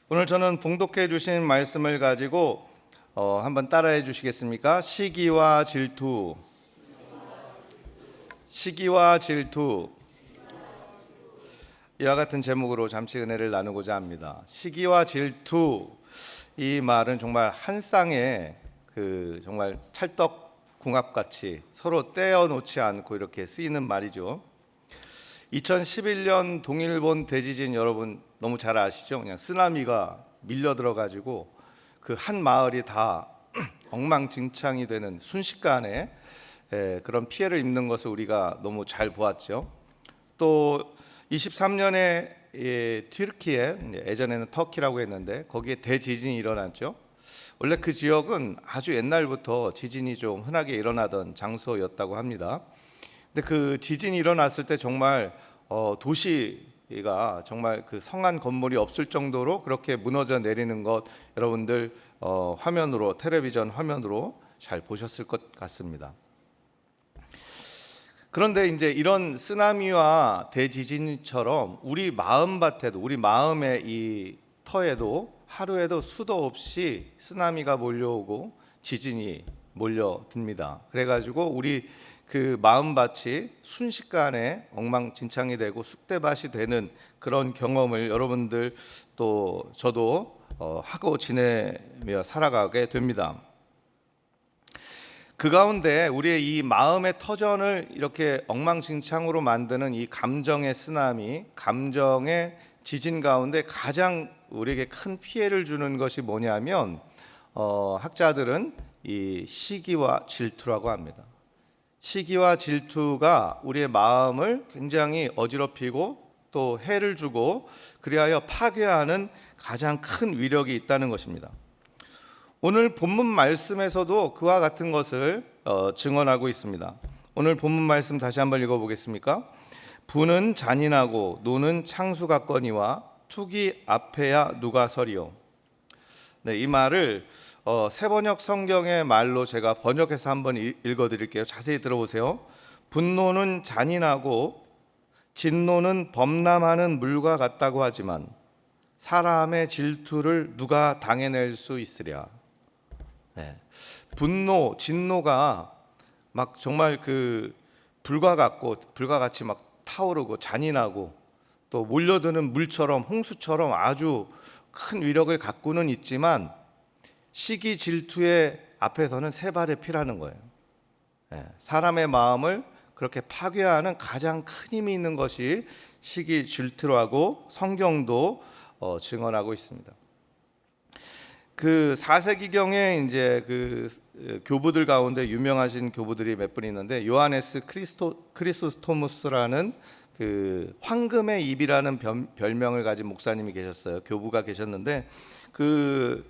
오늘 저는 봉독해 주신 말씀을 가지고 한번 따라해 주시겠습니까? 시기와 질투, 시기와 질투. 이와 같은 제목으로 잠시 은혜를 나누고자 합니다. 시기와 질투, 이 말은 정말 한 쌍의 정말 찰떡궁합같이 서로 떼어놓지 않고 이렇게 쓰이는 말이죠. 2011년 동일본 대지진 여러분 너무 잘 아시죠? 그냥 쓰나미가 밀려 들어가지고 그 한 마을이 다 엉망진창이 되는 순식간에 그런 피해를 입는 것을 우리가 너무 잘 보았죠. 또 23년에 튀르키예, 예전에는 터키라고 했는데 거기에 대지진이 일어났죠. 원래 그 지역은 아주 옛날부터 지진이 좀 흔하게 일어나던 장소였다고 합니다. 근데 그 지진이 일어났을 때 정말 도시가 정말 그 성한 건물이 없을 정도로 그렇게 무너져 내리는 것 여러분들 화면으로, 텔레비전 화면으로 잘 보셨을 것 같습니다. 그런데 이제 이런 쓰나미와 대지진처럼 우리 마음밭에도, 우리 마음의 이 터에도 하루에도 수도 없이 쓰나미가 몰려오고 지진이 몰려듭니다. 그래가지고 우리 그 마음밭이 순식간에 엉망진창이 되고 쑥대밭이 되는 그런 경험을 여러분들 또 저도 하고 지내며 살아가게 됩니다. 그 가운데 우리의 이 마음의 터전을 이렇게 엉망진창으로 만드는 이 감정의 쓰나미, 감정의 지진 가운데 가장 우리에게 큰 피해를 주는 것이 뭐냐면 학자들은 이 시기와 질투라고 합니다. 시기와 질투가 우리의 마음을 굉장히 어지럽히고 또 해를 주고 그리하여 파괴하는 가장 큰 위력이 있다는 것입니다. 오늘 본문 말씀에서도 그와 같은 것을 증언하고 있습니다. 오늘 본문 말씀 다시 한번 읽어보겠습니까? 부는 잔인하고 노는 창수 같거니와 투기 앞에야 누가 서리요. 네, 이 말을 새번역 성경의 말로 제가 번역해서 한번 읽어드릴게요. 자세히 들어보세요. 분노는 잔인하고 진노는 범람하는 물과 같다고 하지만 사람의 질투를 누가 당해낼 수 있으랴. 네. 분노, 진노가 막 정말 그 불과 같이 막 타오르고 잔인하고 또 몰려드는 물처럼 홍수처럼 아주 큰 위력을 갖고는 있지만 시기 질투의 앞에서는 세 발의 피라는 거예요. 사람의 마음을 그렇게 파괴하는 가장 큰 힘이 있는 것이 시기 질투라고 성경도 증언하고 있습니다. 그 4세기경에 이제 그 교부들 가운데 유명하신 교부들이 몇 분 있는데 요하네스 크리소스토무스라는 그 황금의 입이라는 별명을 가진 목사님이 계셨어요. 교부가 계셨는데 그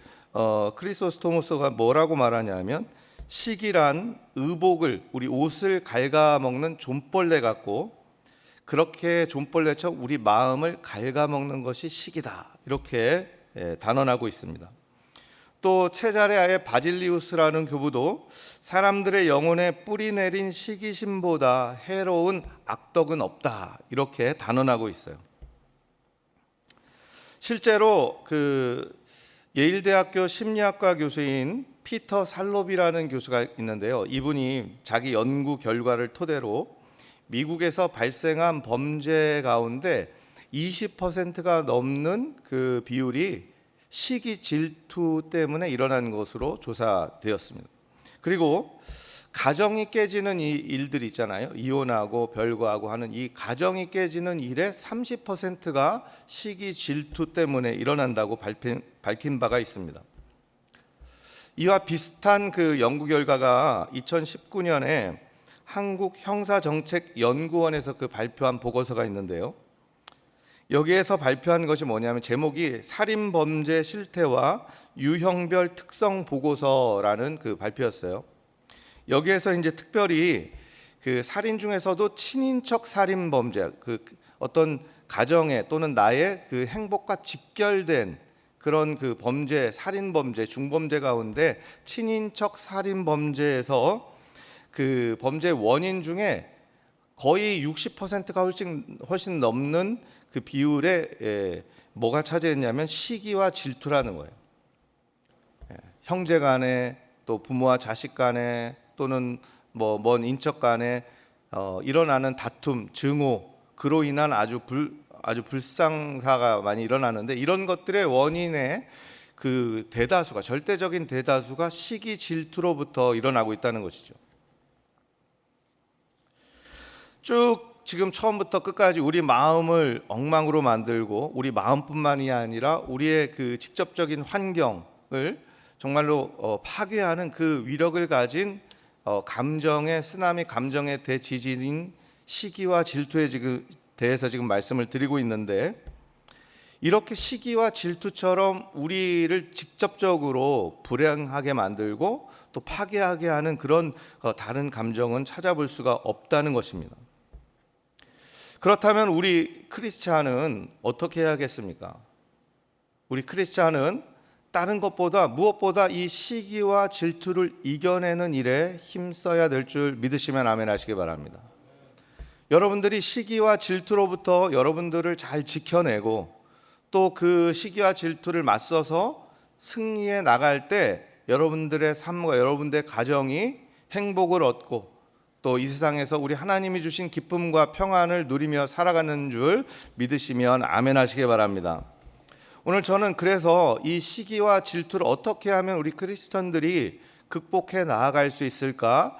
크리소스토무스가 뭐라고 말하냐면 시기란 의복을 우리 옷을 갉아먹는 좀벌레 같고 그렇게 좀벌레처럼 우리 마음을 갉아먹는 것이 시기다 이렇게 단언하고 있습니다. 또 체자레아의 바질리우스라는 교부도 사람들의 영혼에 뿌리 내린 시기심보다 해로운 악덕은 없다 이렇게 단언하고 있어요. 실제로 그 예일대학교 심리학과 교수인 피터 살롭이라는 교수가 있는데요. 이분이 자기 연구 결과를 토대로 미국에서 발생한 범죄 가운데 20%가 넘는 그 비율이 시기 질투 때문에 일어난 것으로 조사되었습니다. 그리고 가정이 깨지는 이 일들이 있잖아요. 이혼하고 별거하고 하는 이 가정이 깨지는 일의 30%가 시기 질투 때문에 일어난다고 밝힌 바가 있습니다. 이와 비슷한 그 연구 결과가 2019년에 한국형사정책연구원에서 그 발표한 보고서가 있는데요. 여기에서 발표한 것이 뭐냐면 제목이 살인범죄 실태와 유형별 특성 보고서라는 그 발표였어요. 여기에서 이제 특별히 그 살인 중에서도 친인척 살인범죄, 그 어떤 가정의 또는 나의 그 행복과 직결된 그런 그 범죄, 살인범죄, 중범죄 가운데 친인척 살인범죄에서 그 범죄 원인 중에 거의 60%가 훨씬 넘는 그 비율에 뭐가 차지했냐면 시기와 질투라는 거예요. 형제 간에, 또 부모와 자식 간에, 또는 뭐 먼 인척 간에 일어나는 다툼, 증오, 그로 인한 아주 불상사가 많이 일어나는데, 이런 것들의 원인의 그 대다수가, 절대적인 대다수가 시기, 질투로부터 일어나고 있다는 것이죠. 쭉 지금 처음부터 끝까지 우리 마음을 엉망으로 만들고, 우리 마음뿐만이 아니라 우리의 그 직접적인 환경을 정말로 파괴하는 그 위력을 가진 감정의 쓰나미, 감정의 대지진인 시기와 질투에 대해서 지금 말씀을 드리고 있는데, 이렇게 시기와 질투처럼 우리를 직접적으로 불행하게 만들고 또 파괴하게 하는 그런 다른 감정은 찾아볼 수가 없다는 것입니다. 그렇다면 우리 크리스찬은 어떻게 해야겠습니까? 우리 크리스찬은 다른 것보다, 무엇보다 이 시기와 질투를 이겨내는 일에 힘써야 될 줄 믿으시면 아멘 하시기 바랍니다. 여러분들이 시기와 질투로부터 여러분들을 잘 지켜내고, 또 그 시기와 질투를 맞서서 승리해 나갈 때 여러분들의 삶과 여러분들의 가정이 행복을 얻고, 또 이 세상에서 우리 하나님이 주신 기쁨과 평안을 누리며 살아가는 줄 믿으시면 아멘 하시기 바랍니다. 오늘 저는 그래서 이 시기와 질투를 어떻게 하면 우리 크리스천들이 극복해 나아갈 수 있을까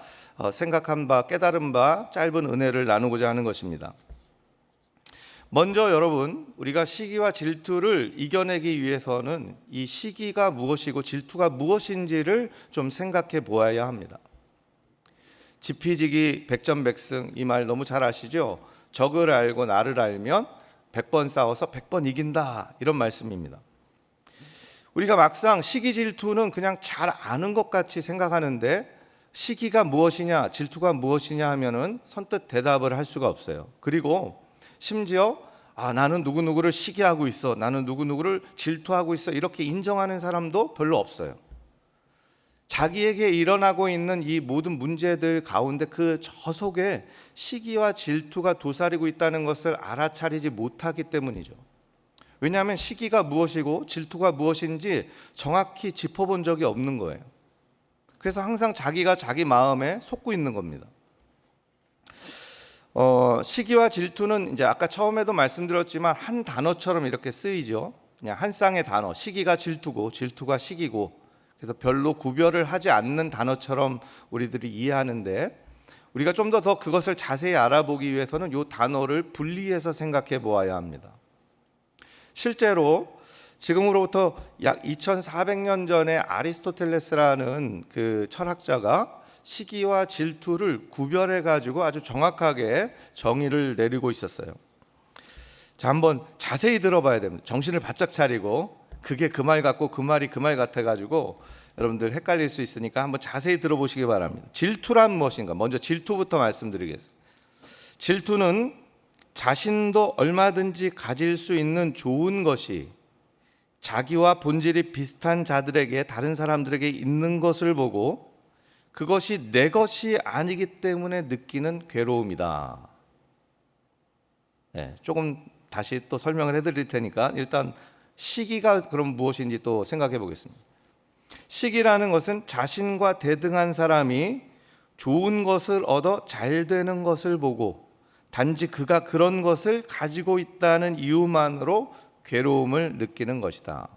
생각한 바, 깨달은 바 짧은 은혜를 나누고자 하는 것입니다. 먼저 여러분, 우리가 시기와 질투를 이겨내기 위해서는 이 시기가 무엇이고 질투가 무엇인지를 좀 생각해 보아야 합니다. 지피지기 백전백승, 이 말 너무 잘 아시죠? 적을 알고 나를 알면 100번 싸워서 100번 이긴다, 이런 말씀입니다. 우리가 막상 시기 질투는 그냥 잘 아는 것 같이 생각하는데, 시기가 무엇이냐, 질투가 무엇이냐 하면은 선뜻 대답을 할 수가 없어요. 그리고 심지어 나는 누구누구를 시기하고 있어, 나는 누구누구를 질투하고 있어, 이렇게 인정하는 사람도 별로 없어요. 자기에게 일어나고 있는 이 모든 문제들 가운데 그 저 속에 시기와 질투가 도사리고 있다는 것을 알아차리지 못하기 때문이죠. 왜냐하면 시기가 무엇이고 질투가 무엇인지 정확히 짚어본 적이 없는 거예요. 그래서 항상 자기가 자기 마음에 속고 있는 겁니다. 시기와 질투는 이제 아까 처음에도 말씀드렸지만 한 단어처럼 이렇게 쓰이죠. 그냥 한 쌍의 단어, 시기가 질투고 질투가 시기고, 그래서 별로 구별을 하지 않는 단어처럼 우리들이 이해하는데, 우리가 좀 더 그것을 자세히 알아보기 위해서는 이 단어를 분리해서 생각해 보아야 합니다. 실제로 지금으로부터 약 2400년 전에 아리스토텔레스라는 그 철학자가 시기와 질투를 구별해 가지고 아주 정확하게 정의를 내리고 있었어요. 자, 한번 자세히 들어봐야 됩니다. 정신을 바짝 차리고, 그게 그 말 같고 그 말이 그 말 같아 가지고 여러분들 헷갈릴 수 있으니까 한번 자세히 들어보시기 바랍니다. 질투란 무엇인가? 먼저 질투부터 말씀드리겠습니다. 질투는 자신도 얼마든지 가질 수 있는 좋은 것이 자기와 본질이 비슷한 자들에게, 다른 사람들에게 있는 것을 보고 그것이 내 것이 아니기 때문에 느끼는 괴로움이다. 조금 다시 또 설명을 해드릴 테니까 일단 시기가 그럼 무엇인지 또 생각해 보겠습니다. 시기라는 것은 자신과 대등한 사람이 좋은 것을 얻어 잘 되는 것을 보고 단지 그가 그런 것을 가지고 있다는 이유만으로 괴로움을 느끼는 것이다.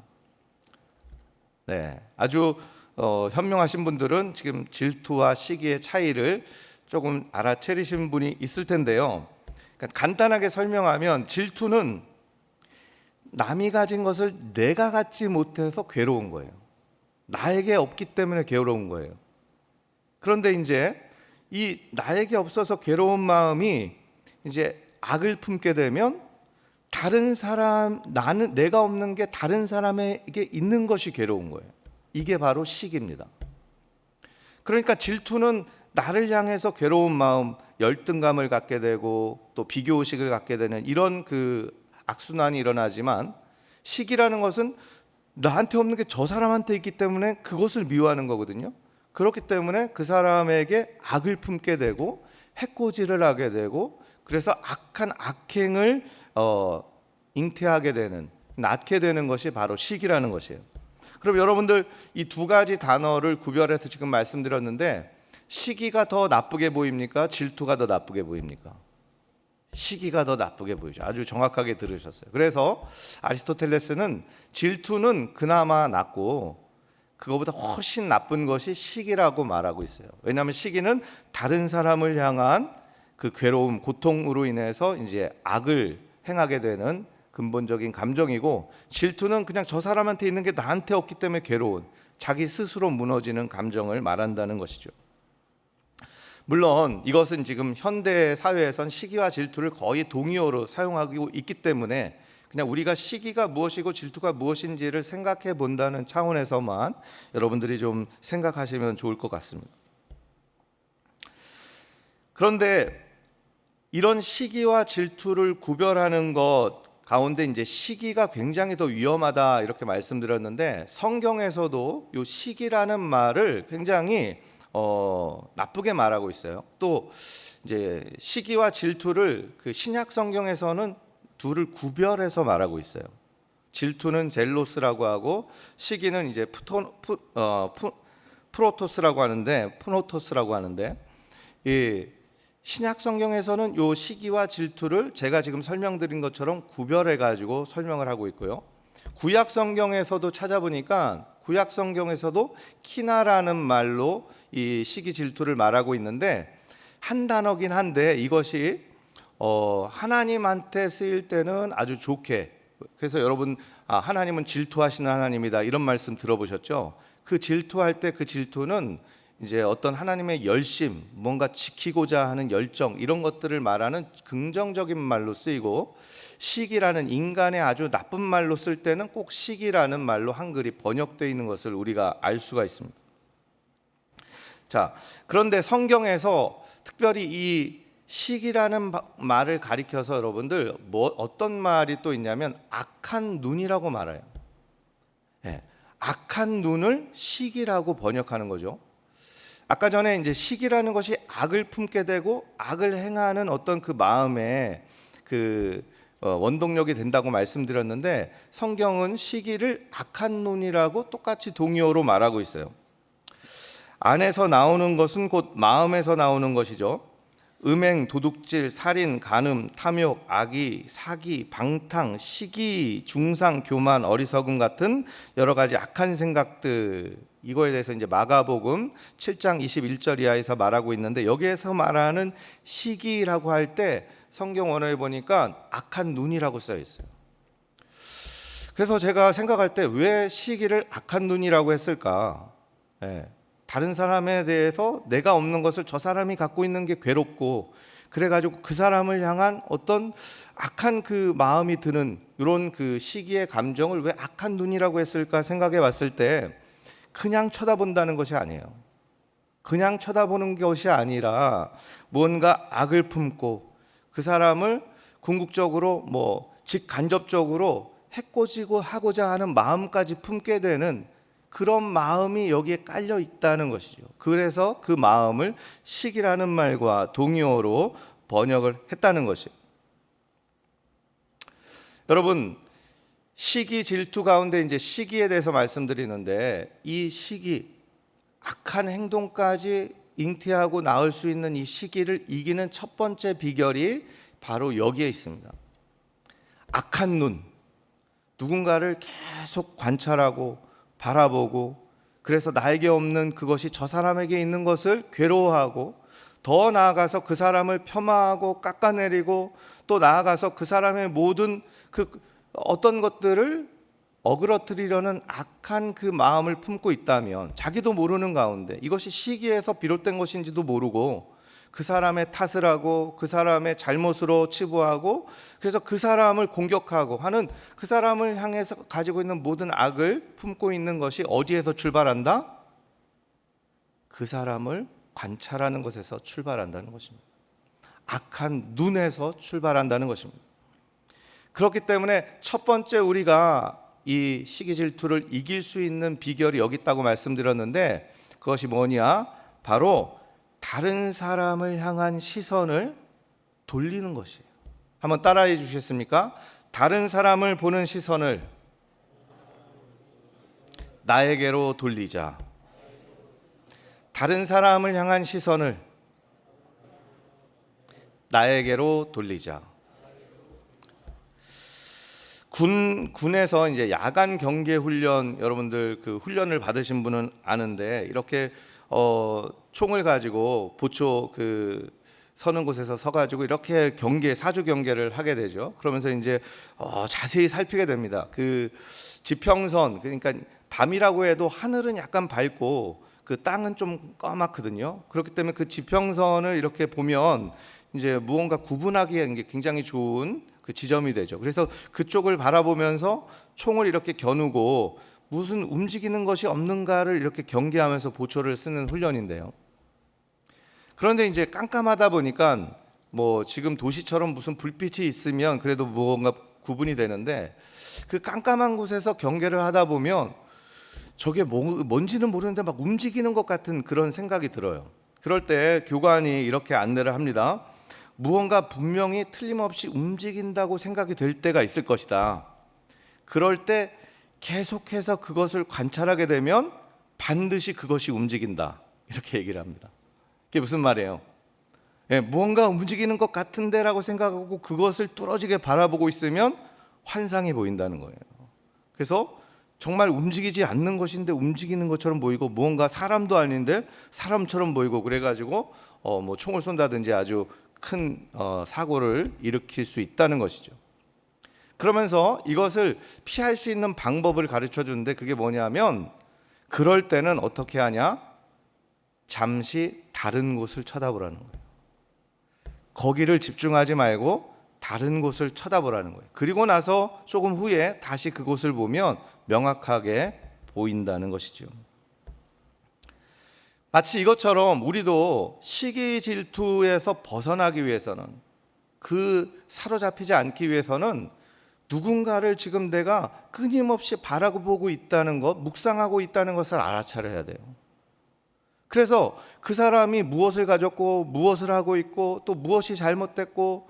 아주 현명하신 분들은 지금 질투와 시기의 차이를 조금 알아채리신 분이 있을 텐데요. 그러니까 간단하게 설명하면 질투는 남이 가진 것을 내가 갖지 못해서 괴로운 거예요. 나에게 없기 때문에 괴로운 거예요. 그런데 이제 이 나에게 없어서 괴로운 마음이 이제 악을 품게 되면 다른 사람, 내가 없는 게 다른 사람에게 있는 것이 괴로운 거예요. 이게 바로 시기입니다. 그러니까 질투는 나를 향해서 괴로운 마음, 열등감을 갖게 되고 또 비교의식을 갖게 되는 이런 그 악순환이 일어나지만, 시기라는 것은 나한테 없는 게 저 사람한테 있기 때문에 그것을 미워하는 거거든요. 그렇기 때문에 그 사람에게 악을 품게 되고 해코지를 하게 되고, 그래서 악한 악행을 잉태하게 되는, 낳게 되는 것이 바로 시기라는 것이에요. 그럼 여러분들 이 두 가지 단어를 구별해서 지금 말씀드렸는데, 시기가 더 나쁘게 보입니까? 질투가 더 나쁘게 보입니까? 시기가 더 나쁘게 보이죠. 아주 정확하게 들으셨어요. 그래서 아리스토텔레스는 질투는 그나마 낫고 그거보다 훨씬 나쁜 것이 시기라고 말하고 있어요. 왜냐하면 시기는 다른 사람을 향한 그 괴로움, 고통으로 인해서 이제 악을 행하게 되는 근본적인 감정이고, 질투는 그냥 저 사람한테 있는 게 나한테 없기 때문에 괴로운, 자기 스스로 무너지는 감정을 말한다는 것이죠. 물론 이것은 지금 현대 사회에선 시기와 질투를 거의 동의어로 사용하고 있기 때문에 그냥 우리가 시기가 무엇이고 질투가 무엇인지를 생각해 본다는 차원에서만 여러분들이 좀 생각하시면 좋을 것 같습니다. 그런데 이런 시기와 질투를 구별하는 것 가운데 이제 시기가 굉장히 더 위험하다 이렇게 말씀드렸는데, 성경에서도 이 시기라는 말을 굉장히 나쁘게 말하고 있어요. 또 이제 시기와 질투를 그 신약 성경에서는 둘을 구별해서 말하고 있어요. 질투는 젤로스라고 하고 시기는 이제 프로토스라고 하는데 이 신약 성경에서는 요 시기와 질투를 제가 지금 설명드린 것처럼 구별해 가지고 설명을 하고 있고요. 구약 성경에서도 찾아보니까 구약 성경에서도 키나라는 말로 이 시기 질투를 말하고 있는데, 한 단어긴 한데 이것이 하나님한테 쓰일 때는 아주 좋게, 그래서 여러분 하나님은 질투하시는 하나님이다 이런 말씀 들어보셨죠? 그 질투할 때 그 질투는 이제 어떤 하나님의 열심, 뭔가 지키고자 하는 열정, 이런 것들을 말하는 긍정적인 말로 쓰이고, 시기라는 인간의 아주 나쁜 말로 쓸 때는 꼭 시기라는 말로 한글이 번역되어 있는 것을 우리가 알 수가 있습니다. 자, 그런데 성경에서 특별히 이 시기라는 말을 가리켜서 여러분들 어떤 말이 또 있냐면 악한 눈이라고 말해요. 네, 악한 눈을 시기라고 번역하는 거죠. 아까 전에 이제 시기라는 것이 악을 품게 되고 악을 행하는 어떤 그 마음에 그 원동력이 된다고 말씀드렸는데, 성경은 시기를 악한 눈이라고 똑같이 동의어로 말하고 있어요. 안에서 나오는 것은 곧 마음에서 나오는 것이죠. 음행, 도둑질, 살인, 간음, 탐욕, 악의, 사기, 방탕, 시기, 중상, 교만, 어리석음 같은 여러 가지 악한 생각들, 이거에 대해서 이제 마가복음 7장 21절 이하에서 말하고 있는데, 여기에서 말하는 시기라고 할 때 성경 원어에 보니까 악한 눈이라고 써 있어요. 그래서 제가 생각할 때 왜 시기를 악한 눈이라고 했을까? 다른 사람에 대해서 내가 없는 것을 저 사람이 갖고 있는 게 괴롭고, 그래가지고 그 사람을 향한 어떤 악한 그 마음이 드는 이런 그 시기의 감정을 왜 악한 눈이라고 했을까 생각해 봤을 때, 그냥 쳐다본다는 것이 아니에요. 그냥 쳐다보는 것이 아니라 무언가 악을 품고 그 사람을 궁극적으로 직간접적으로 해코지고 하고자 하는 마음까지 품게 되는 그런 마음이 여기에 깔려 있다는 것이죠. 그래서 그 마음을 시기라는 말과 동의어로 번역을 했다는 것이에요. 여러분, 시기 질투 가운데 이제 시기에 대해서 말씀드리는데, 이 시기, 악한 행동까지 잉태하고 나올 수 있는 이 시기를 이기는 첫 번째 비결이 바로 여기에 있습니다. 악한 눈, 누군가를 계속 관찰하고 바라보고, 그래서 나에게 없는 그것이 저 사람에게 있는 것을 괴로워하고, 더 나아가서 그 사람을 폄하하고 깎아내리고, 또 나아가서 그 사람의 모든 그 어떤 것들을 어그러뜨리려는 악한 그 마음을 품고 있다면, 자기도 모르는 가운데 이것이 시기에서 비롯된 것인지도 모르고 그 사람의 탓을 하고 그 사람의 잘못으로 치부하고, 그래서 그 사람을 공격하고 하는, 그 사람을 향해서 가지고 있는 모든 악을 품고 있는 것이 어디에서 출발한다? 그 사람을 관찰하는 것에서 출발한다는 것입니다. 악한 눈에서 출발한다는 것입니다. 그렇기 때문에 첫 번째 우리가 이 시기 질투를 이길 수 있는 비결이 여기 있다고 말씀드렸는데, 그것이 뭐냐? 바로 다른 사람을 향한 시선을 돌리는 것이에요. 한번 따라해 주시겠습니까? 다른 사람을 보는 시선을 나에게로 돌리자. 다른 사람을 향한 시선을 나에게로 돌리자. 군에서 이제 야간 경계 훈련, 여러분들 그 훈련을 받으신 분은 아는데, 이렇게 총을 가지고 보초 그 서는 곳에서 서가지고 이렇게 사주 경계를 하게 되죠. 그러면서 이제 자세히 살피게 됩니다. 그 지평선, 그러니까 밤이라고 해도 하늘은 약간 밝고 그 땅은 좀 까맣거든요. 그렇기 때문에 그 지평선을 이렇게 보면 이제 무언가 구분하기에 굉장히 좋은 그 지점이 되죠. 그래서 그쪽을 바라보면서 총을 이렇게 겨누고 무슨 움직이는 것이 없는가를 이렇게 경계하면서 보초를 쓰는 훈련인데요. 그런데 이제 깜깜하다 보니까 뭐 지금 도시처럼 무슨 불빛이 있으면 그래도 뭔가 구분이 되는데, 그 깜깜한 곳에서 경계를 하다 보면 저게 뭔지는 모르는데 막 움직이는 것 같은 그런 생각이 들어요. 그럴 때 교관이 이렇게 안내를 합니다. 무언가 분명히 틀림없이 움직인다고 생각이 될 때가 있을 것이다. 그럴 때 계속해서 그것을 관찰하게 되면 반드시 그것이 움직인다. 이렇게 얘기를 합니다. 그게 무슨 말이에요? 무언가 움직이는 것 같은데라고 생각하고 그것을 뚫어지게 바라보고 있으면 환상이 보인다는 거예요. 그래서 정말 움직이지 않는 것인데 움직이는 것처럼 보이고, 무언가 사람도 아닌데 사람처럼 보이고, 그래가지고 뭐 총을 쏜다든지 아주 큰 사고를 일으킬 수 있다는 것이죠. 그러면서 이것을 피할 수 있는 방법을 가르쳐 주는데, 그게 뭐냐면 그럴 때는 어떻게 하냐? 잠시 다른 곳을 쳐다보라는 거예요. 거기를 집중하지 말고 다른 곳을 쳐다보라는 거예요. 그리고 나서 조금 후에 다시 그곳을 보면 명확하게 보인다는 것이죠. 마치 이것처럼 우리도 시기 질투에서 벗어나기 위해서는, 그 사로잡히지 않기 위해서는 누군가를 지금 내가 끊임없이 바라보고 있다는 것, 묵상하고 있다는 것을 알아차려야 돼요. 그래서 그 사람이 무엇을 가졌고 무엇을 하고 있고 또 무엇이 잘못됐고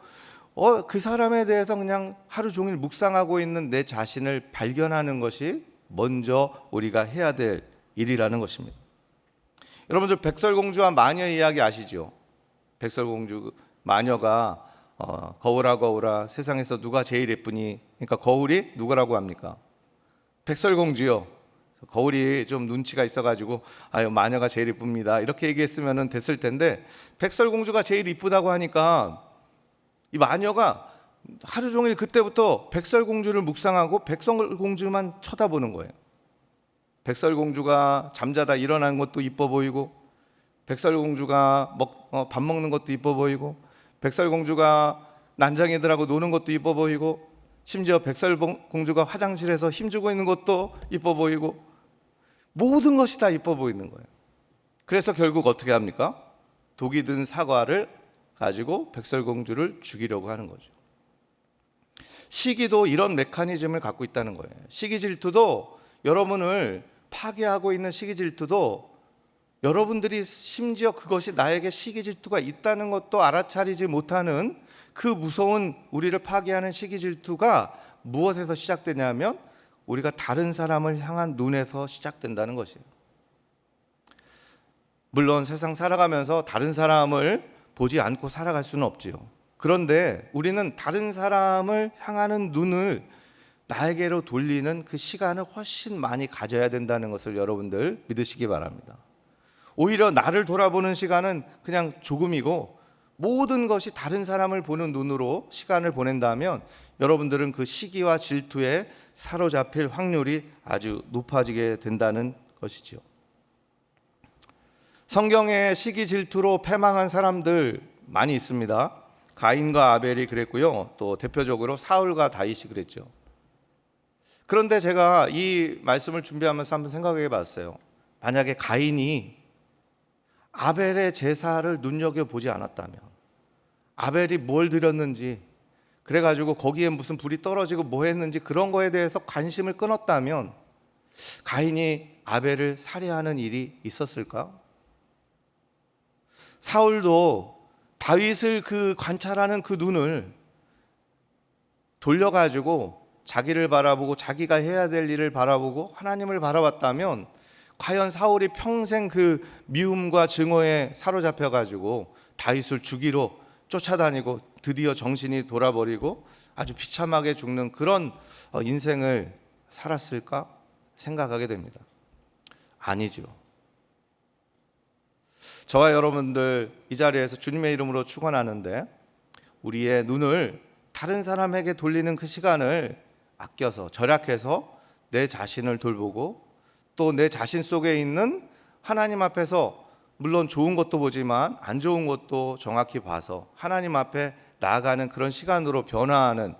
그 사람에 대해서 그냥 하루 종일 묵상하고 있는 내 자신을 발견하는 것이 먼저 우리가 해야 될 일이라는 것입니다. 여러분들 백설공주와 마녀 이야기 아시죠? 백설공주 마녀가 거울아 거울아 세상에서 누가 제일 예쁘니? 그러니까 거울이 누구라고 합니까? 백설공주요. 거울이 좀 눈치가 있어가지고 아유 마녀가 제일 이쁩니다 이렇게 얘기했으면 됐을 텐데, 백설공주가 제일 이쁘다고 하니까 이 마녀가 하루 종일 그때부터 백설공주를 묵상하고 백설공주만 쳐다보는 거예요. 백설공주가 잠자다 일어나는 것도 이뻐 보이고, 백설공주가 밥 먹는 것도 이뻐 보이고, 백설공주가 난장이들하고 노는 것도 이뻐 보이고, 심지어 백설공주가 화장실에서 힘주고 있는 것도 이뻐 보이고, 모든 것이 다 이뻐 보이는 거예요. 그래서 결국 어떻게 합니까? 독이 든 사과를 가지고 백설공주를 죽이려고 하는 거죠. 시기도 이런 메커니즘을 갖고 있다는 거예요. 시기 질투도, 여러분을 파괴하고 있는 시기 질투도, 여러분들이 심지어 그것이 나에게 시기 질투가 있다는 것도 알아차리지 못하는 그 무서운 우리를 파괴하는 시기 질투가 무엇에서 시작되냐면 우리가 다른 사람을 향한 눈에서 시작된다는 것이에요. 물론 세상 살아가면서 다른 사람을 보지 않고 살아갈 수는 없지요. 그런데 우리는 다른 사람을 향하는 눈을 나에게로 돌리는 그 시간을 훨씬 많이 가져야 된다는 것을 여러분들 믿으시기 바랍니다. 오히려 나를 돌아보는 시간은 그냥 조금이고, 모든 것이 다른 사람을 보는 눈으로 시간을 보낸다면 여러분들은 그 시기와 질투에 사로잡힐 확률이 아주 높아지게 된다는 것이지요. 성경에 시기 질투로 패망한 사람들 많이 있습니다. 가인과 아벨이 그랬고요. 또 대표적으로 사울과 다윗이 그랬죠. 그런데 제가 이 말씀을 준비하면서 한번 생각해 봤어요. 만약에 가인이 아벨의 제사를 눈여겨보지 않았다면, 아벨이 뭘 드렸는지, 그래가지고 거기에 무슨 불이 떨어지고 뭐 했는지 그런 거에 대해서 관심을 끊었다면 가인이 아벨을 살해하는 일이 있었을까? 사울도 다윗을 그 관찰하는 그 눈을 돌려가지고 자기를 바라보고 자기가 해야 될 일을 바라보고 하나님을 바라봤다면 과연 사울이 평생 그 미움과 증오에 사로잡혀가지고 다윗을 죽이러 쫓아다니고 드디어 정신이 돌아버리고 아주 비참하게 죽는 그런 인생을 살았을까 생각하게 됩니다. 아니죠. 저와 여러분들 이 자리에서 주님의 이름으로 축원하는데 우리의 눈을 다른 사람에게 돌리는 그 시간을 아껴서 절약해서 내 자신을 돌보고 또 내 자신 속에 있는 하나님 앞에서 물론 좋은 것도 보지만 안 좋은 것도 정확히 봐서 하나님 앞에 나아가는 그런 시간으로 변화하는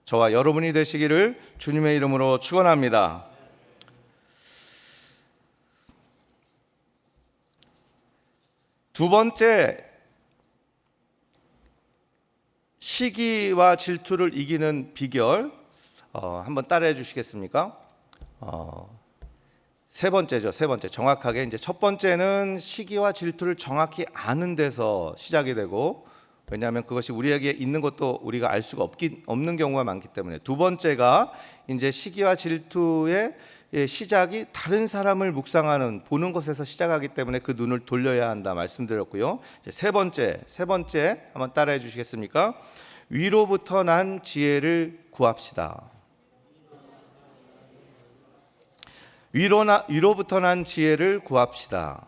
저와 여러분이 되시기를 주님의 이름으로 축원합니다. 두 번째, 시기와 질투를 이기는 비결 한번 따라해 주시겠습니까? 세 번째죠. 세 번째. 정확하게 이제 첫 번째는 시기와 질투를 정확히 아는 데서 시작이 되고, 왜냐하면 그것이 우리에게 있는 것도 우리가 알 수가 없는 경우가 많기 때문에. 두 번째가 이제 시기와 질투의 시작이 다른 사람을 묵상하는 보는 것에서 시작하기 때문에 그 눈을 돌려야 한다 말씀드렸고요. 이제 세 번째 한번 따라해 주시겠습니까? 위로부터 난 지혜를 구합시다. 위로부터 난 지혜를 구합시다.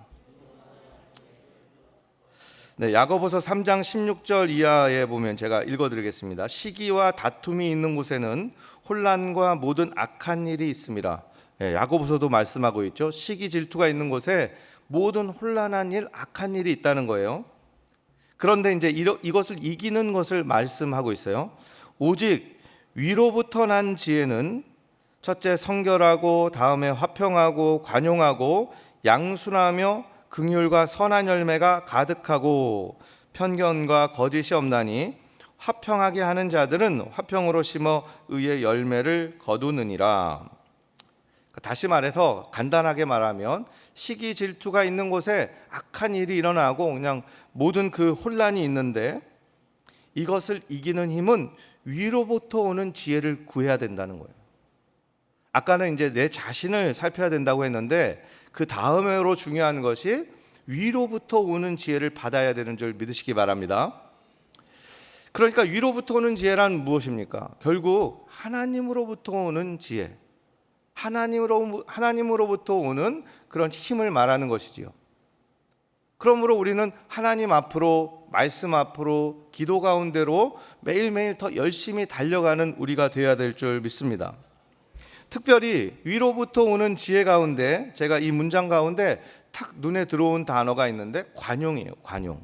네, 야고보서 3장 16절 이하에 보면 제가 읽어드리겠습니다. 시기와 다툼이 있는 곳에는 혼란과 모든 악한 일이 있습니다. 네, 야고보서도 말씀하고 있죠. 시기 질투가 있는 곳에 모든 혼란한 일, 악한 일이 있다는 거예요. 그런데 이제 이것을 이기는 것을 말씀하고 있어요. 오직 위로부터 난 지혜는 첫째 성결하고 다음에 화평하고 관용하고 양순하며 긍휼과 선한 열매가 가득하고 편견과 거짓이 없나니 화평하게 하는 자들은 화평으로 심어 의의 열매를 거두느니라. 다시 말해서 간단하게 말하면 시기 질투가 있는 곳에 악한 일이 일어나고 그냥 모든 그 혼란이 있는데 이것을 이기는 힘은 위로부터 오는 지혜를 구해야 된다는 거예요. 아까는 이제 내 자신을 살펴야 된다고 했는데 그 다음으로 중요한 것이 위로부터 오는 지혜를 받아야 되는 줄 믿으시기 바랍니다. 그러니까 위로부터 오는 지혜란 무엇입니까? 결국 하나님으로부터 오는 지혜, 하나님으로부터 오는 그런 힘을 말하는 것이지요. 그러므로 우리는 하나님 앞으로, 말씀 앞으로, 기도 가운데로 매일매일 더 열심히 달려가는 우리가 되어야 될 줄 믿습니다. 특별히 위로부터 오는 지혜 가운데 제가 이 문장 가운데 탁 눈에 들어온 단어가 있는데 관용이에요. 관용.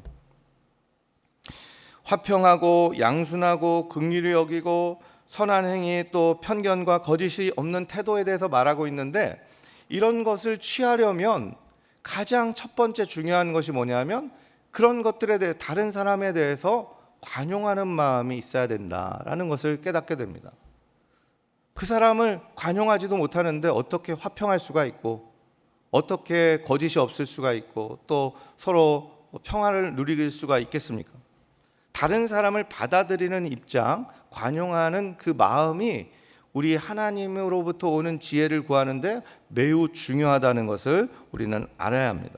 화평하고 양순하고 긍휼히 여기고 선한 행위 또 편견과 거짓이 없는 태도에 대해서 말하고 있는데 이런 것을 취하려면 가장 첫 번째 중요한 것이 뭐냐면 그런 것들에 대해 다른 사람에 대해서 관용하는 마음이 있어야 된다라는 것을 깨닫게 됩니다. 그 사람을 관용하지도 못하는데 어떻게 화평할 수가 있고 어떻게 거짓이 없을 수가 있고 또 서로 평화를 누릴 수가 있겠습니까? 다른 사람을 받아들이는 입장, 관용하는 그 마음이 우리 하나님으로부터 오는 지혜를 구하는데 매우 중요하다는 것을 우리는 알아야 합니다.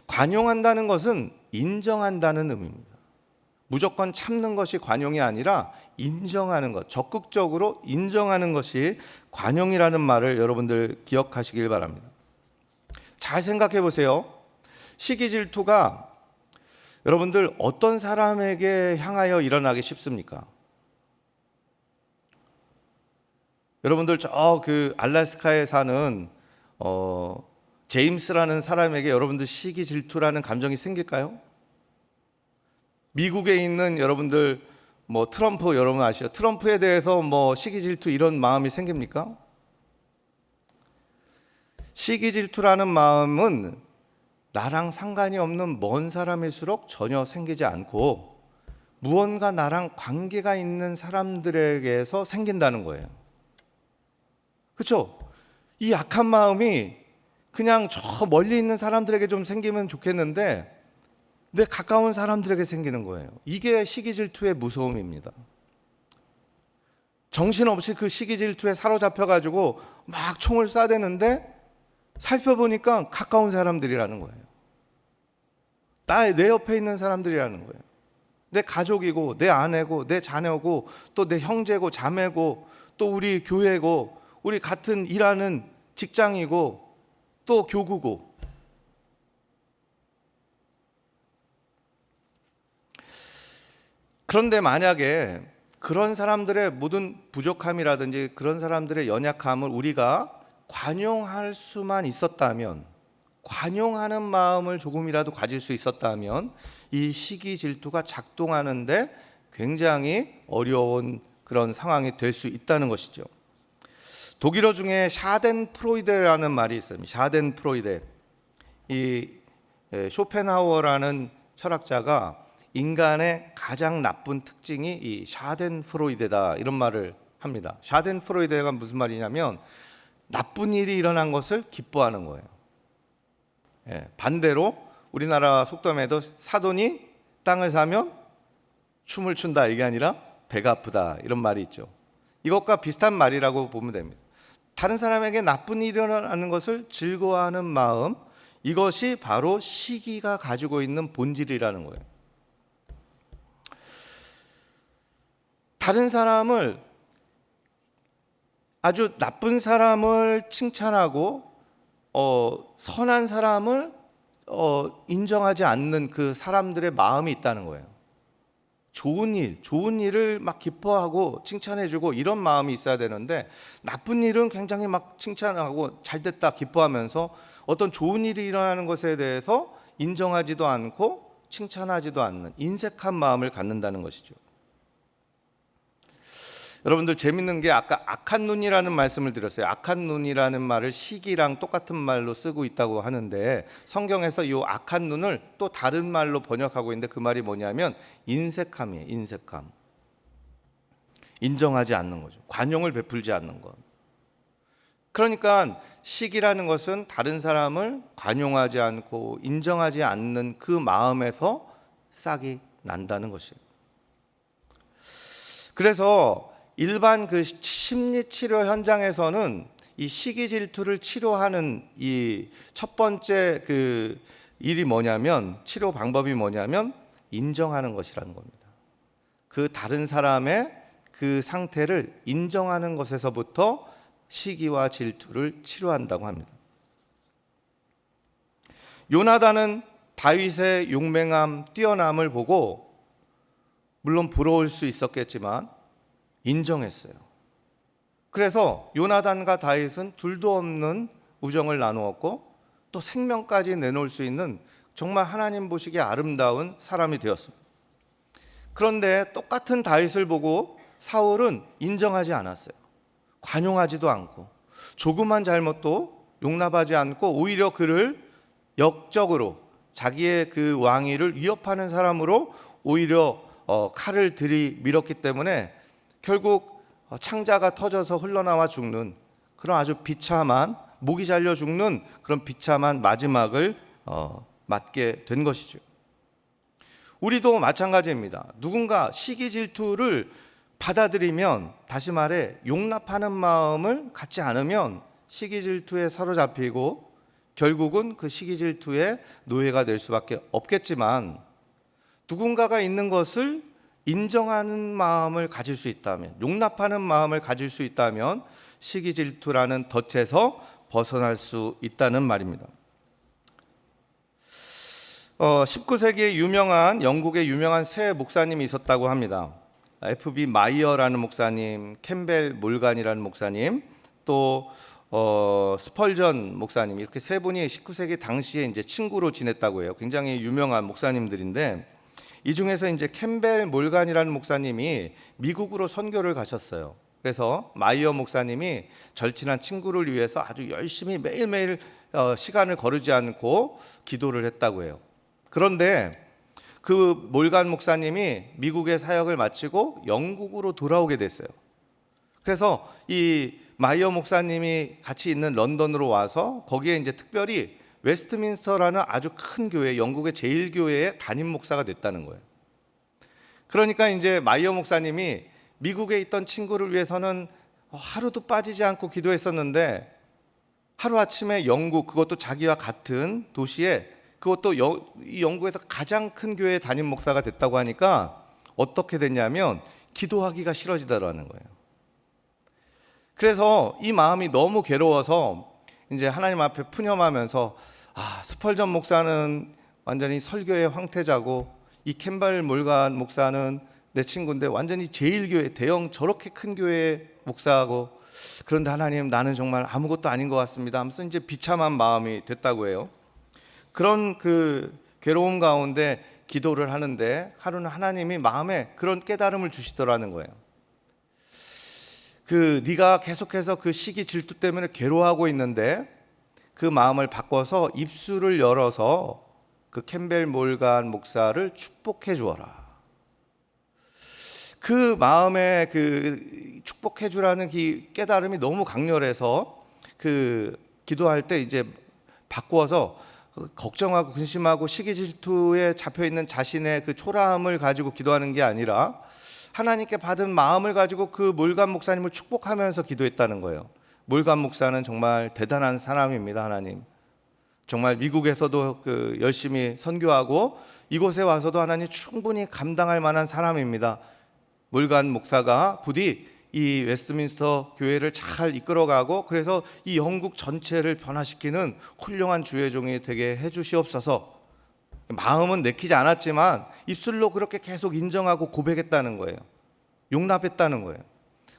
관용한다는 것은 인정한다는 의미입니다. 무조건 참는 것이 관용이 아니라 인정하는 것, 적극적으로 인정하는 것이 관용이라는 말을 여러분들 기억하시길 바랍니다. 잘 생각해 보세요. 시기 질투가 여러분들 어떤 사람에게 향하여 일어나기 쉽습니까? 여러분들 저 그 알래스카에 사는 제임스라는 사람에게 여러분들 시기 질투라는 감정이 생길까요? 미국에 있는 여러분들 뭐 트럼프 여러분 아시죠? 트럼프에 대해서 뭐 시기 질투 이런 마음이 생깁니까? 시기 질투라는 마음은 나랑 상관이 없는 먼 사람일수록 전혀 생기지 않고 무언가 나랑 관계가 있는 사람들에게서 생긴다는 거예요. 그렇죠? 이 약한 마음이 그냥 저 멀리 있는 사람들에게 좀 생기면 좋겠는데 내 가까운 사람들에게 생기는 거예요. 이게 시기 질투의 무서움입니다. 정신없이 그 시기 질투에 사로잡혀 가지고 막 총을 쏴대는데 살펴보니까 가까운 사람들이라는 거예요. 내 옆에 있는 사람들이라는 거예요. 내 가족이고 내 아내고 내 자녀고 또 내 형제고 자매고 또 우리 교회고 우리 같은 일하는 직장이고 또 교구고. 그런데 만약에 그런 사람들의 모든 부족함이라든지 그런 사람들의 연약함을 우리가 관용할 수만 있었다면, 관용하는 마음을 조금이라도 가질 수 있었다면 이 시기 질투가 작동하는데 굉장히 어려운 그런 상황이 될 수 있다는 것이죠. 독일어 중에 샤덴프로이데라는 말이 있습니다. 샤덴프로이데. 이 쇼펜하우어라는 철학자가 인간의 가장 나쁜 특징이 이 샤덴프로이데다 이런 말을 합니다. 샤덴프로이데가 무슨 말이냐면 나쁜 일이 일어난 것을 기뻐하는 거예요. 반대로 우리나라 속담에도 사돈이 땅을 사면 춤을 춘다 이게 아니라 배가 아프다 이런 말이 있죠. 이것과 비슷한 말이라고 보면 됩니다. 다른 사람에게 나쁜 일이 일어나는 것을 즐거워하는 마음, 이것이 바로 시기가 가지고 있는 본질이라는 거예요. 다른 사람을, 아주 나쁜 사람을 칭찬하고 선한 사람을 인정하지 않는 그 사람들의 마음이 있다는 거예요. 좋은 일을 막 기뻐하고 칭찬해주고 이런 마음이 있어야 되는데 나쁜 일은 굉장히 막 칭찬하고 잘됐다 기뻐하면서 어떤 좋은 일이 일어나는 것에 대해서 인정하지도 않고 칭찬하지도 않는 인색한 마음을 갖는다는 것이죠. 여러분들 재밌는 게 아까 악한 눈이라는 말씀을 드렸어요. 악한 눈이라는 말을 시기랑 똑같은 말로 쓰고 있다고 하는데 성경에서 이 악한 눈을 또 다른 말로 번역하고 있는데 그 말이 뭐냐면 인색함이에요. 인색함. 인정하지 않는 거죠. 관용을 베풀지 않는 것. 그러니까 시기라는 것은 다른 사람을 관용하지 않고 인정하지 않는 그 마음에서 싹이 난다는 것이에요. 그래서 일반 그 심리 치료 현장에서는 이 시기 질투를 치료하는 이 첫 번째 그 일이 뭐냐면, 치료 방법이 뭐냐면 인정하는 것이라는 겁니다. 그 다른 사람의 그 상태를 인정하는 것에서부터 시기와 질투를 치료한다고 합니다. 요나단은 다윗의 용맹함, 뛰어남을 보고 물론 부러울 수 있었겠지만 인정했어요. 그래서 요나단과 다윗은 둘도 없는 우정을 나누었고 또 생명까지 내놓을 수 있는 정말 하나님 보시기에 아름다운 사람이 되었습니다. 그런데 똑같은 다윗을 보고 사울은 인정하지 않았어요. 관용하지도 않고 조그만 잘못도 용납하지 않고 오히려 그를 역적으로 자기의 그 왕위를 위협하는 사람으로 오히려 칼을 들이밀었기 때문에 결국 창자가 터져서 흘러나와 죽는 그런 아주 비참한, 목이 잘려 죽는 그런 비참한 마지막을 맞게 된 것이죠. 우리도 마찬가지입니다. 누군가 시기 질투를 받아들이면, 다시 말해 용납하는 마음을 갖지 않으면 시기 질투에 사로잡히고 결국은 그 시기 질투의 노예가 될 수밖에 없겠지만, 누군가가 있는 것을 인정하는 마음을 가질 수 있다면, 용납하는 마음을 가질 수 있다면 시기 질투라는 덫에서 벗어날 수 있다는 말입니다. 19세기에 영국의 유명한 세 목사님이 있었다고 합니다. F.B. 마이어라는 목사님, 캠벨 몰간이라는 목사님, 또 스펄전 목사님, 이렇게 세 분이 19세기 당시에 이제 친구로 지냈다고 해요. 굉장히 유명한 목사님들인데, 이 중에서 이제 캠벨 몰간이라는 목사님이 미국으로 선교를 가셨어요. 그래서 마이어 목사님이 절친한 친구를 위해서 아주 열심히 매일매일 시간을 거르지 않고 기도를 했다고 해요. 그런데 그 몰간 목사님이 미국의 사역을 마치고 영국으로 돌아오게 됐어요. 그래서 이 마이어 목사님이 같이 있는 런던으로 와서 거기에 이제 특별히 웨스트민스터라는 아주 큰 교회, 영국의 제일 교회의 담임 목사가 됐다는 거예요. 그러니까 이제 마이어 목사님이 미국에 있던 친구를 위해서는 하루도 빠지지 않고 기도했었는데 하루아침에 영국, 그것도 자기와 같은 도시에, 그것도 이 영국에서 가장 큰 교회의 담임 목사가 됐다고 하니까 어떻게 됐냐면 기도하기가 싫어지더라는 거예요. 그래서 이 마음이 너무 괴로워서 이제 하나님 앞에 푸념하면서 스펄전 목사는 완전히 설교의 황태자고 이 캠벨 몰간 목사는 내 친구인데 완전히 제일교회, 대형 저렇게 큰 교회 목사하고, 그런데 하나님 나는 정말 아무것도 아닌 것 같습니다 하면서 이제 비참한 마음이 됐다고 해요. 그런 그 괴로움 가운데 기도를 하는데 하루는 하나님이 마음에 그런 깨달음을 주시더라는 거예요. 네가 계속해서 그 시기 질투 때문에 괴로워하고 있는데 그 마음을 바꿔서 입술을 열어서 그 캠벨 몰간 목사를 축복해 주어라. 그 마음에 그 축복해 주라는 이 깨달음이 너무 강렬해서 그 기도할 때 이제 바꾸어서 걱정하고 근심하고 시기 질투에 잡혀 있는 자신의 그 초라함을 가지고 기도하는 게 아니라 하나님께 받은 마음을 가지고 그 몰간 목사님을 축복하면서 기도했다는 거예요. 몰간 목사는 정말 대단한 사람입니다. 하나님, 정말 미국에서도 열심히 선교하고 이곳에 와서도 하나님 충분히 감당할 만한 사람입니다. 몰간 목사가 부디 이 웨스트민스터 교회를 잘 이끌어가고 그래서 이 영국 전체를 변화시키는 훌륭한 주의 종이 되게 해주시옵소서. 마음은 내키지 않았지만 입술로 그렇게 계속 인정하고 고백했다는 거예요. 용납했다는 거예요.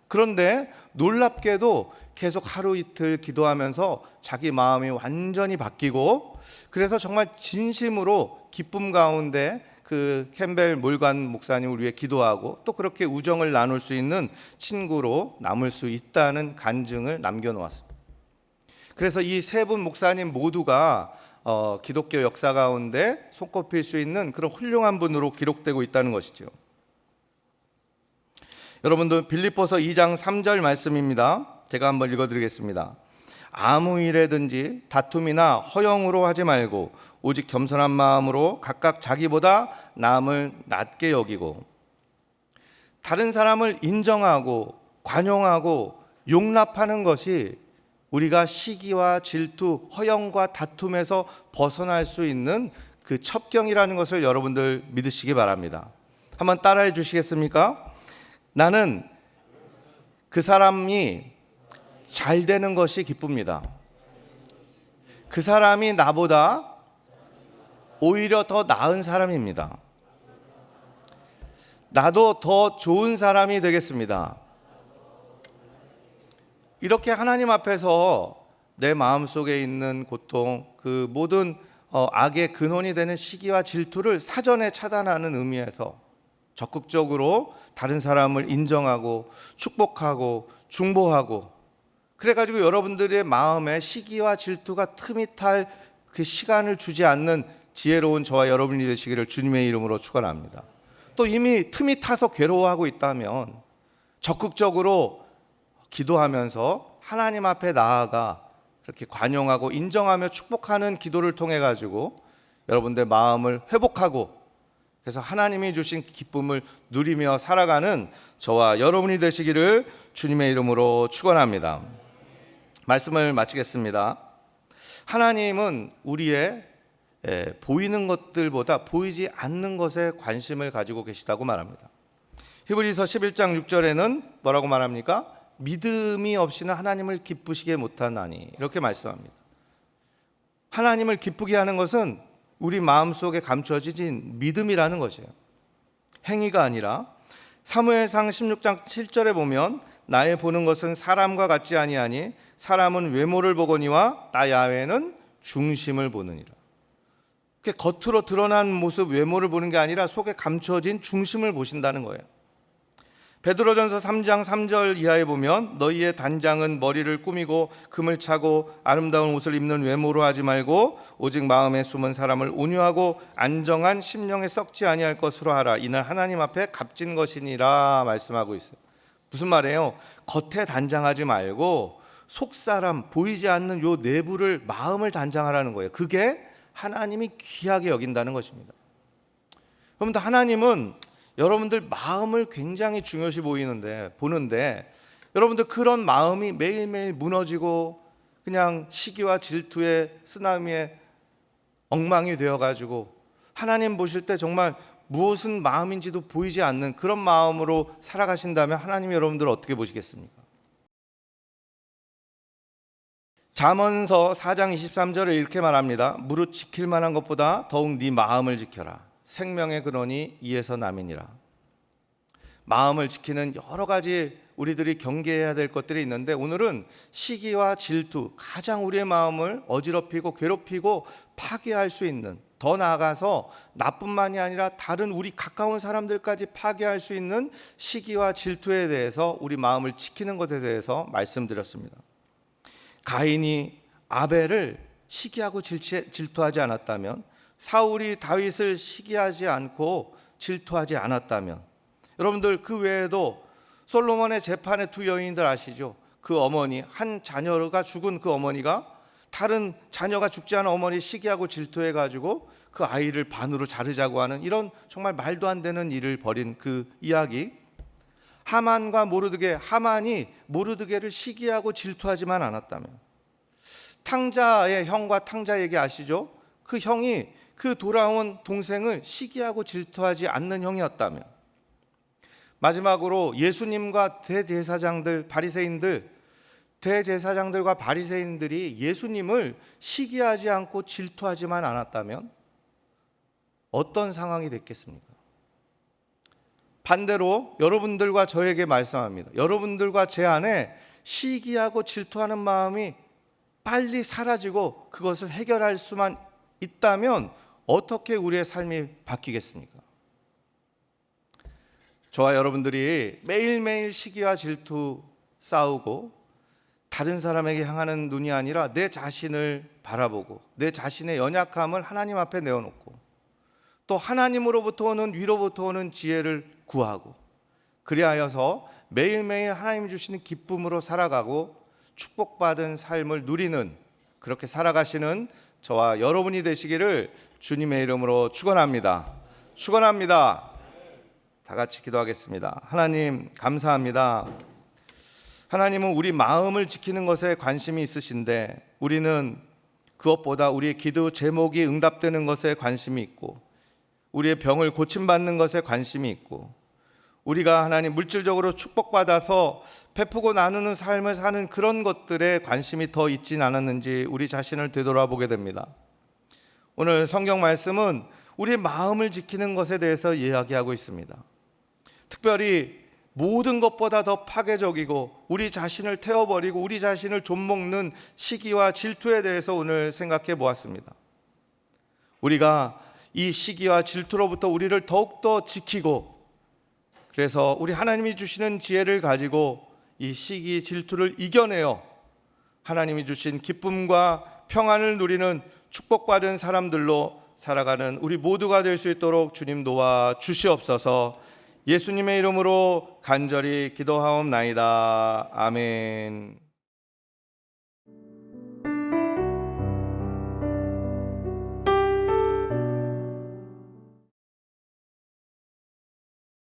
그런데 놀랍게도 계속 하루 이틀 기도하면서 자기 마음이 완전히 바뀌고, 그래서 정말 진심으로 기쁨 가운데 그 캠벨 몰간 목사님을 위해 기도하고 또 그렇게 우정을 나눌 수 있는 친구로 남을 수 있다는 간증을 남겨놓았습니다. 그래서 이 세 분 목사님 모두가 기독교 역사 가운데 손꼽힐 수 있는 그런 훌륭한 분으로 기록되고 있다는 것이죠. 여러분들 빌립보서 2장 3절 말씀입니다. 제가 한번 읽어드리겠습니다. 아무 일에든지 다툼이나 허영으로 하지 말고 오직 겸손한 마음으로 각각 자기보다 남을 낮게 여기고, 다른 사람을 인정하고 관용하고 용납하는 것이 우리가 시기와 질투, 허영과 다툼에서 벗어날 수 있는 그 첩경이라는 것을 여러분들 믿으시기 바랍니다. 한번 따라해 주시겠습니까? 나는 그 사람이 잘 되는 것이 기쁩니다. 그 사람이 나보다 오히려 더 나은 사람입니다. 나도 더 좋은 사람이 되겠습니다. 이렇게 하나님 앞에서 내 마음속에 있는 고통, 그 모든 악의 근원이 되는 시기와 질투를 사전에 차단하는 의미에서 적극적으로 다른 사람을 인정하고 축복하고 중보하고, 그래가지고 여러분들의 마음에 시기와 질투가 틈이 탈 그 시간을 주지 않는 지혜로운 저와 여러분이 되시기를 주님의 이름으로 축원합니다. 또 이미 틈이 타서 괴로워하고 있다면 적극적으로 기도하면서 하나님 앞에 나아가 그렇게 관용하고 인정하며 축복하는 기도를 통해 가지고 여러분들 마음을 회복하고, 그래서 하나님이 주신 기쁨을 누리며 살아가는 저와 여러분이 되시기를 주님의 이름으로 축원합니다. 말씀을 마치겠습니다. 하나님은 우리의 보이는 것들보다 보이지 않는 것에 관심을 가지고 계시다고 말합니다. 히브리서 11장 6절에는 뭐라고 말합니까? 믿음이 없이는 하나님을 기쁘시게 못하나니, 이렇게 말씀합니다. 하나님을 기쁘게 하는 것은 우리 마음속에 감춰진 믿음이라는 것이에요. 행위가 아니라. 사무엘상 16장 7절에 보면 나의 보는 것은 사람과 같지 아니하니 사람은 외모를 보거니와 나 야훼는 중심을 보느니라. 겉으로 드러난 모습, 외모를 보는 게 아니라 속에 감춰진 중심을 보신다는 거예요. 베드로전서 3장 3절 이하에 보면 너희의 단장은 머리를 꾸미고 금을 차고 아름다운 옷을 입는 외모로 하지 말고 오직 마음에 숨은 사람을 온유하고 안정한 심령에 썩지 아니할 것으로 하라. 이는 하나님 앞에 값진 것이니라 말씀하고 있어요. 무슨 말이에요? 겉에 단장하지 말고 속사람, 보이지 않는 요 내부를, 마음을 단장하라는 거예요. 그게 하나님이 귀하게 여긴다는 것입니다. 그런데 하나님은 여러분들 마음을 굉장히 중요시 보는데 여러분들 그런 마음이 매일매일 무너지고 그냥 시기와 질투의 쓰나미에 엉망이 되어가지고 하나님 보실 때 정말 무엇은 마음인지도 보이지 않는 그런 마음으로 살아가신다면 하나님이 여러분들을 어떻게 보시겠습니까? 잠언서 4장 23절에 이렇게 말합니다. 무릇 지킬 만한 것보다 더욱 네 마음을 지켜라. 생명의 근원이 이에서 남이니라. 마음을 지키는 여러 가지 우리들이 경계해야 될 것들이 있는데 오늘은 시기와 질투, 가장 우리의 마음을 어지럽히고 괴롭히고 파괴할 수 있는, 더 나아가서 나뿐만이 아니라 다른 우리 가까운 사람들까지 파괴할 수 있는 시기와 질투에 대해서 우리 마음을 지키는 것에 대해서 말씀드렸습니다. 가인이 아벨을 시기하고 질투하지 않았다면, 사울이 다윗을 시기하지 않고 질투하지 않았다면, 여러분들 그 외에도 솔로몬의 재판의 두 여인들 아시죠? 그 어머니, 한 자녀가 죽은 그 어머니가 다른 자녀가 죽지 않은 어머니 시기하고 질투해가지고 그 아이를 반으로 자르자고 하는 이런 정말 말도 안 되는 일을 벌인 그 이야기. 하만과 모르드게, 하만이 모르드게를 시기하고 질투하지만 않았다면, 탕자의 형과 탕자 얘기 아시죠? 그 형이 그 돌아온 동생을 시기하고 질투하지 않는 형이었다면, 마지막으로 예수님과 대제사장들, 대제사장들과 바리새인들이 예수님을 시기하지 않고 질투하지만 않았다면 어떤 상황이 됐겠습니까? 반대로 여러분들과 저에게 말씀합니다. 여러분들과 제 안에 시기하고 질투하는 마음이 빨리 사라지고 그것을 해결할 수만 있다면 어떻게 우리의 삶이 바뀌겠습니까? 저와 여러분들이 매일매일 시기와 질투 싸우고 다른 사람에게 향하는 눈이 아니라 내 자신을 바라보고 내 자신의 연약함을 하나님 앞에 내어놓고 또 하나님으로부터 오는, 위로부터 오는 지혜를 구하고, 그리하여서 매일매일 하나님이 주시는 기쁨으로 살아가고 축복받은 삶을 누리는, 그렇게 살아가시는 저와 여러분이 되시기를 주님의 이름으로 축원합니다. 축원합니다. 다 같이 기도하겠습니다. 하나님 감사합니다. 하나님은 우리 마음을 지키는 것에 관심이 있으신데 우리는 그것보다 우리의 기도 제목이 응답되는 것에 관심이 있고 우리의 병을 고침받는 것에 관심이 있고 우리가 하나님 물질적으로 축복받아서 베푸고 나누는 삶을 사는 그런 것들에 관심이 더 있진 않았는지 우리 자신을 되돌아보게 됩니다. 오늘 성경 말씀은 우리의 마음을 지키는 것에 대해서 이야기하고 있습니다. 특별히 모든 것보다 더 파괴적이고 우리 자신을 태워버리고 우리 자신을 좀먹는 시기와 질투에 대해서 오늘 생각해 보았습니다. 우리가 이 시기와 질투로부터 우리를 더욱더 지키고, 그래서 우리 하나님이 주시는 지혜를 가지고 이 시기 질투를 이겨내어 하나님이 주신 기쁨과 평안을 누리는 축복받은 사람들로 살아가는 우리 모두가 될 수 있도록 주님 도와 주시옵소서. 예수님의 이름으로 간절히 기도하옵나이다. 아멘.